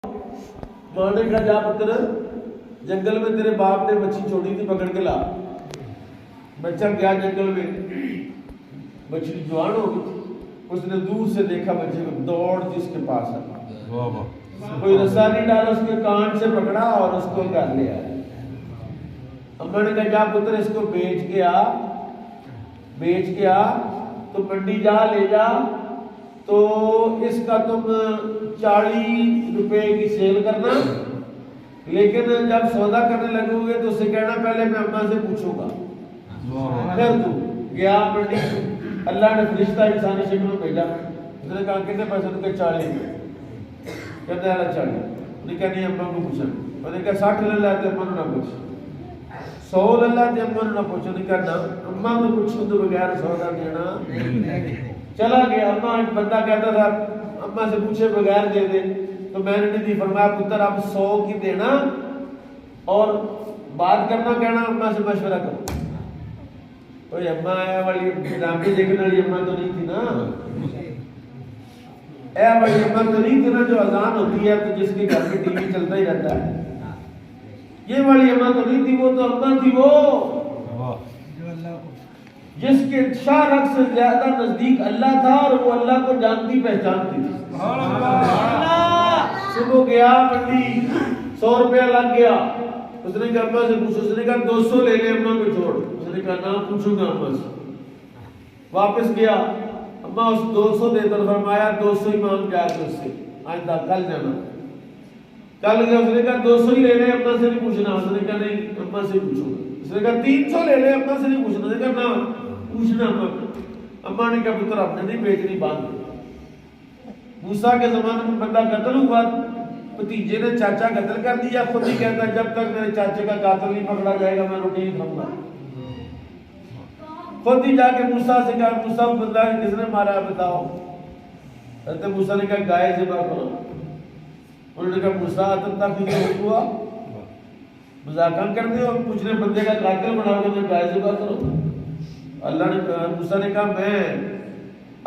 ماں نے کہا جا پتر جنگل میں تیرے باپ نے مچھلی چھوڑی تھی پکڑ کے لا. بچہ گیا جنگل میں, مچھلی جوان ہو گئی تھی. اس نے دور سے دیکھا بچے کو, دوڑ جس کے پاس آیا, کوئی رسا نہیں ڈالا, اس کے کان سے پکڑا اور اس کو گھر لے آیا. اماں نے کہا جا پتر اس کو بیچ کے آ, تو منڈی جا لے جا, تو اس کا تم 40 روپے کی سیل کرنا, لیکن جب سودا کرنے لگو گے تو اسے کہنا پہلے میں اماں سے پوچھوں گا. پھر تو گیا منڈی, اللہ نے فرشتہ انسانی شکل میں بھیجا. اس نے کہا کتنے پیسے؟ نے کہا 40 روپے. کہتے ہیں 40. انہوں نے کہا نہیں اماں کو پوچھا. انہوں نے کہا 60 لے لاتے اماں نہ پوچھ, 100 لے لاتے اماں نہ پوچھو. نے کہا نہ اماں کو پوچھوں تو بغیر سودا دینا. چلا گیا. اماں ایک بندہ کہتا تھا اماں سے پوچھے بغیر دے دے, تو میں نے نہیں دی. فرمایا پتر اب 100 کی دینا اور بات کرنا کہنا اماں سے مشورہ کرو. کوئی اماں آیا والی ڈرامے دیکھنے والی اماں تو نہیں تھی نا, اے والی اماں تو نہیں تھی نا جو اذان ہوتی ہے تو جس کے گھر میں ٹی وی چلتا ہی رہتا ہے. یہ والی اماں تو نہیں تھی, وہ تو اماں تھی وہ جس کے شارک سے زیادہ نزدیک اللہ تھا اور وہ اللہ کو جانتی پہچانتی تھی. صبح گیا منڈی, 100 روپیہ لگ گیا. اس نے کہا اماں سے پوچھو. اس نے کہا 200 لے لے اماں کو چھوڑ. اس نے کہا نہ پوچھوں گا اماں سے. واپس گیا, اماں اس 200 دے کر فرمایا 200 ہی مانگ جا کے اس سے, آئندہ کل جانا. کل گیا. اس نے کہا 200 ہی لے لے اماں سے نہیں پوچھنا. اس نے کہا نہیں اماں سے پوچھوں گا. اس نے کہا 300 لے لے اماں سے نہیں پوچھنا. اس نے کہا نہ پوچھنا اماں. اماں نے کہا پتر اپنے نہیں بیچنی, باندھ. موسیٰ کے زمانے میں بندہ قتل ہوا, بھتیجے نے چاچا قتل کر دیا, خود ہی کہتا ہے جب تک میرے چاچے کا قاتل نہیں پکڑا جائے گا میں روٹی نہیں کھاؤں گا. خود ہی جا کے موسیٰ سے کہا موسیٰ بندہ کس نے مارا ہے بتاؤ. حضرت موسیٰ نے کہا گائے ذبح کرو. انہوں نے کہا موسیٰ اتنا کچھ ہوا, مذاکرہ کرتے ہو, پوچھنے بندے کا قاتل بناؤ گے تو گائے ذبح کرو. اللہ نے موسیٰ نے کہا میں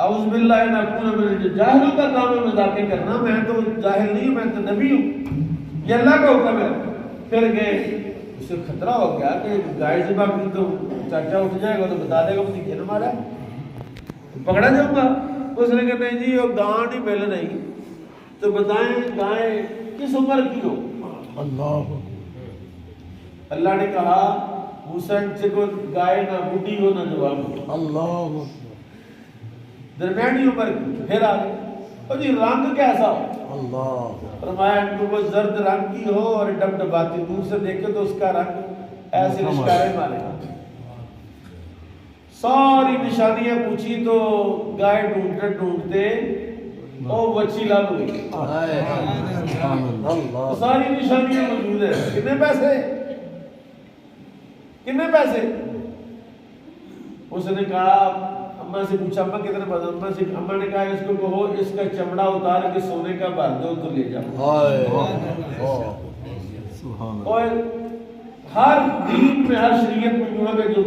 اعوذ باللہ ان اکون من الجاہلوں کا کام ہے مذاکرہ کرنا, میں تو جاہل نہیں ہوں, میں تو نبی ہوں, یہ اللہ کا حکم ہے. پھر گئے, اسے خطرہ ہو گیا کہ گائے ذبح کی تو چاچا اٹھ جائے گا تو بتا دے گا مجھے نے مارا, پکڑا جاؤں گا. اس نے کہا نہیں جی وہ گاں نہیں مل رہی, تو بتائیں گائے کس عمر کی ہو. اللہ نے کہا موسیٰ سے کو گائے نہ بوڑھی ہو نہ جوان ہو, اللہ درمیانی عمر کی. پھر آگے اور جی رنگ کیسا ہو, اللہ فرمایا ان کو وہ زرد رنگ کی ہو اور ڈبڈباتی, دور سے دیکھے تو اس کا رنگ ایسے لشکارے مارے. ساری نشانیاں پوچھی تو گائے ڈھونڈتے ڈھونڈتے اور وچی لگ گئی. ساری نشانیاں موجود ہیں. کتنے پیسے, کتنے پیسے؟ اس نے کہا اماں سے پوچھا اماں کتنے پیسے. اماں سے اماں نے کہا اس کو کہو اس کا چمڑا اتار کے سونے کا بھر دو تو لے جاؤ. اور ہر دین میں ہر شریعت میں جو ہے جو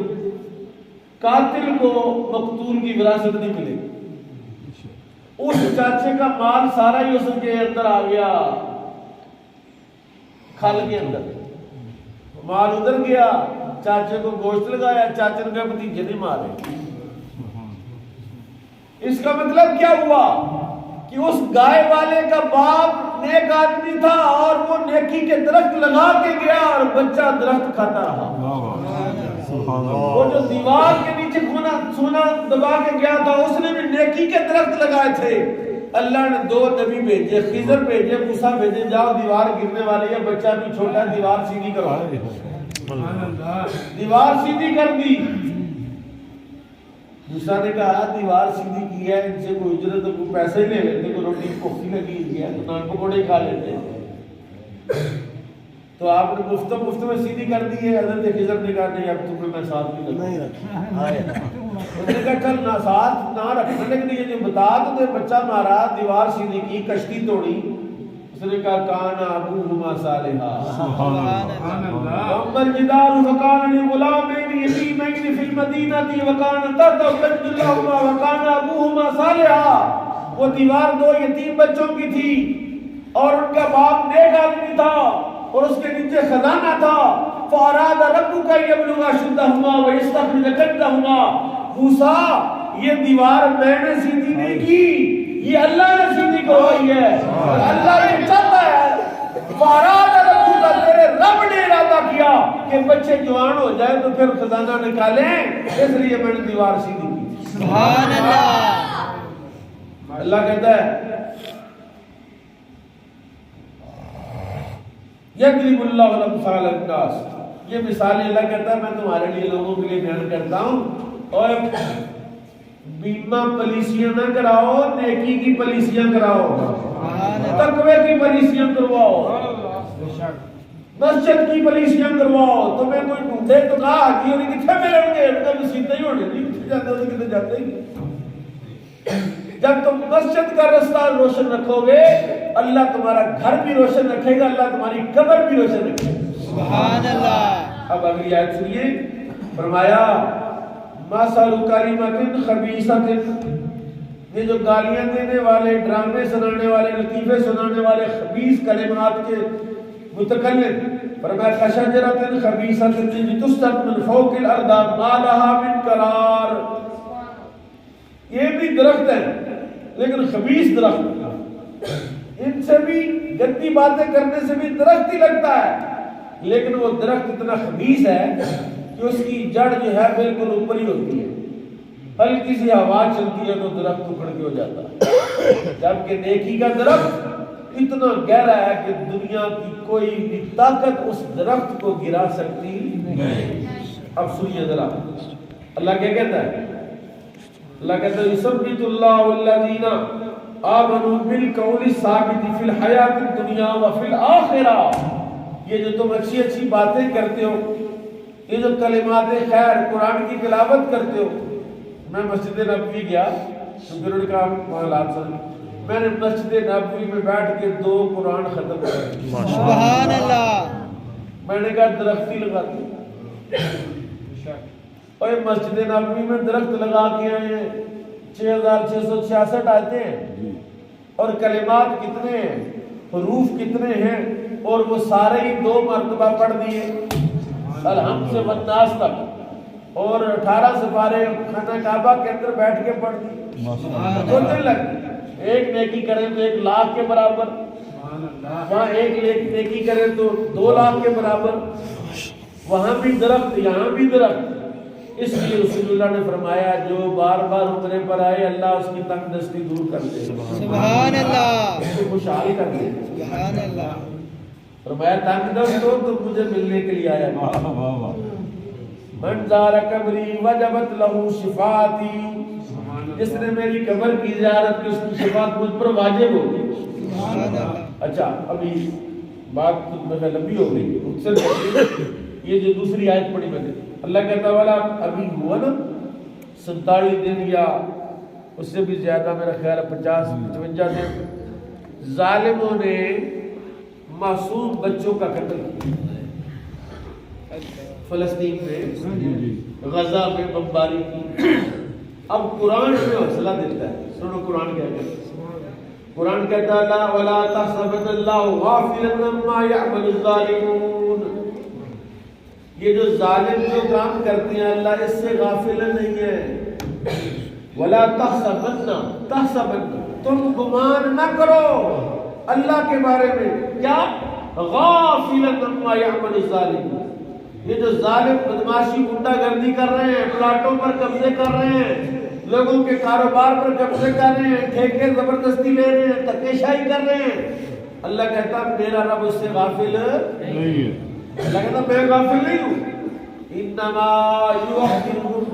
قاتل کو مقتول کی وراثت نہیں ملے گی. اس چاچے کا مال سارا ہی اس کے اندر آ گیا, کھل کے اندر مال ادھر گیا. چاچے کو گوشت لگایا, چاچے نے کہا بھتیجے نہیں مارے. اس کا مطلب کیا ہوا کہ اس گائے والے کا باپ نیک آدمی تھا اور وہ نیکی کے درخت لگا کے گیا اور بچہ درخت کھاتا رہا. وہ جو دیوار کے نیچے سونا دبا کے گیا تھا اس نے بھی نیکی کے درخت لگائے تھے. اللہ نے 2 نبی بھیجے, خضر بھیجے, موسیٰ بھیجے, جاؤ دیوار گرنے والی ہے, بچہ بھی چھوٹا, دیوار سیدھی کرو. دیوار سیدھی کر دی. موسیٰ نے کہا دیوار سیدھی کی ہے, ان سے کوئی اجرت کوئی پیسے لے لیتے, کوئی روٹی کوفی لگی ہے تو نان پکوڑے کھا لیتے. تو آپ نے مفت میں سیدھی کر دی ہے. حضرت خضر نے کہا نہیں اب تمہیں میں ساتھ نہیں رکھا. اس نے کہا چل نہ ساتھ نہ رکھنا, لیکن یہ جو بتا تو دے بچہ مارا, دیوار سیدھی کی, کشتی توڑی. اس نے کہا کانا ابوہما صالحا واما الجدار فکان لغلامین یتیمین فی المدینۃ وکان تحتہ کنز لہما وکان ابوہما صالحا. وہ دیوار 2 یتیم بچوں کی تھی, اور ان کا باپ نیک آدمی تھا اور اس کے نیچے خزانہ تھا. فَأَرَادَ رَبُّكَ يَبْلُغَ أَشُدَّهُمَا وَيَسْتَخْرِجَ كَنزَهُمَا. موسیٰ یہ دیوار میں نے سیدھی نہیں کی، یہ اللہ نے سیدھی کروائی ہے. اللہ یہ چاہتا ہے فَأَرَادَ رَبُّكَ، تیرے رب نے ارادہ کیا کہ بچے جوان ہو جائے تو پھر خزانہ نکالیں، اس لیے میں نے دیوار سیدھی کی. سبحان اللہ. اللہ کہتا ہے یضرب اللہ الامثال للناس. یہ مثالیں اللہ کہتا ہے میں تمہارے لیے لوگوں کے لیے بیان کرتا ہوں. اور بیمہ پالیسیاں نہ کراؤ، نیکی کی پالیسیاں کراؤ، تقوی کی پالیسیاں کرواؤ، مسجد کی پالیسیاں کرواؤ. تمہیں کوئی ڈھونڈے تو کہا حاجی ہونے کتنے ملیں گے، ان کا مسیطہ ہی ہونے نہیں کتنے جاتے ہونے کتنے جاتے ہی. جب تم مسجد کا رستہ روشن رکھو گے اللہ تمہارا گھر بھی روشن رکھے گا، اللہ تمہاری قبر بھی روشن رکھے گا. سبحان اللہ. اب اگلی آیت سنیے. فرمایا مَثَلُ كَلِمَةٍ خَبِيثَةٍ. یہ جو گالیاں دینے والے، ڈرامے سنانے والے، لطیفے سنانے والے خبیث کلمات کے متکلم، فرمایا كَشَجَرَةٍ خَبِيثَةٍ اجْتُثَّتْ مِنْ فَوْقِ الْأَرْضِ مَا لَهَا مِنْ قَرَارٍ. یہ بھی درخت ہے لیکن خبیث درخت، ان سے بھی گندی باتیں کرنے سے بھی درخت ہی لگتا ہے، لیکن وہ درخت اتنا خبیث ہے کہ اس کی جڑ جو ہے بالکل اوپر ہی ہوتی ہے، ہلکی سی ہوا چلتی ہے تو درخت اکھڑ کے ہو جاتا ہے. جبکہ نیکی کا درخت اتنا گہرا ہے کہ دنیا کی کوئی بھی طاقت اس درخت کو گرا سکتی نہیں. اب سنیے ذرا اللہ کیا کہتا ہے. اللہ کہتا ہے یثبت اللہ الذین آمنوا بالقول الثابت فی الحیات الدنیا وفی الآخرہ. یہ جو تم اچھی اچھی باتیں کرتے ہو، یہ جو کلمات خیر قرآن کی تلاوت کرتے ہو. میں مسجد نبوی گیا تو پھر ان کا حالات سن، میں نے مسجد نبوی میں بیٹھ کے 2 قرآن ختم کر. سبحان اللہ. میں نے کہا درخت ہی لگاتے، اور مسجد نبوی میں درخت لگا کے آئے ہیں 6666 آتے ہیں اور کلمات کتنے ہیں، حروف کتنے ہیں، اور وہ سارے ہی 2 مرتبہ پڑھ دیے الحمد سے والناس تک، اور 18 سپارے خانہ کعبہ کے اندر بیٹھ کے پڑھ دیے. سوچنے لگ ایک نیکی کریں تو 1 لاکھ کے برابر، وہاں ایک نیکی کریں تو 2 لاکھ کے برابر، وہاں بھی درخت یہاں بھی درخت. اس لیے رسول اللہ نے فرمایا جو بار بار عمرے پر آئے اللہ اس کی تنگ دستی دور کر دے. سبحان اللہ. اس کو خوشحال کر دے. سبحان اللہ. فرمایا تنگ دست ہو تو مجھے ملنے کے لیے آیا. من زار قبری وجبت لہ شفاعتی. جس نے میری قبر کی زیارت کی اس کی شفاعت مجھ پر واجب ہو گئی. سبحان اللہ. اچھا ابھی بات میں لمبی ہو گئی، یہ جو دوسری آیت پڑھی میں نے، اللہ کہتا والا ابھی ہوا نا 47 دن یا اس سے بھی زیادہ، میرا خیال ہے 50-55 دن ظالموں نے معصوم بچوں کا قتل کیا فلسطین میں، غزہ میں بمباری کی. اب قرآن میں حوصلہ دیتا ہے. سنو قرآن کیا کہتا ہے. قرآن کہتا ہے لا ولا تحسبن اللہ غافلا عما يعمل الظالمون. یہ جو ظالم جو کام کرتے ہیں اللہ اس سے غافل نہیں ہے. ولا تحسبن تم گمان نہ کرو اللہ کے بارے میں کیا غافلا عما يعمل الظالمون. یہ جو ظالم بدماشی غنڈہ گردی کر رہے ہیں، پلاٹوں پر قبضے کر رہے ہیں، لوگوں کے کاروبار پر قبضے کر رہے ہیں، ٹھیکے زبردستی لے رہے ہیں، دھکے شاہی کر رہے ہیں، اللہ کہتا میرا رب اس سے غافل نہیں ہے. اللہ کہتا میں غافل نہیں ہوں. انما یؤخرهم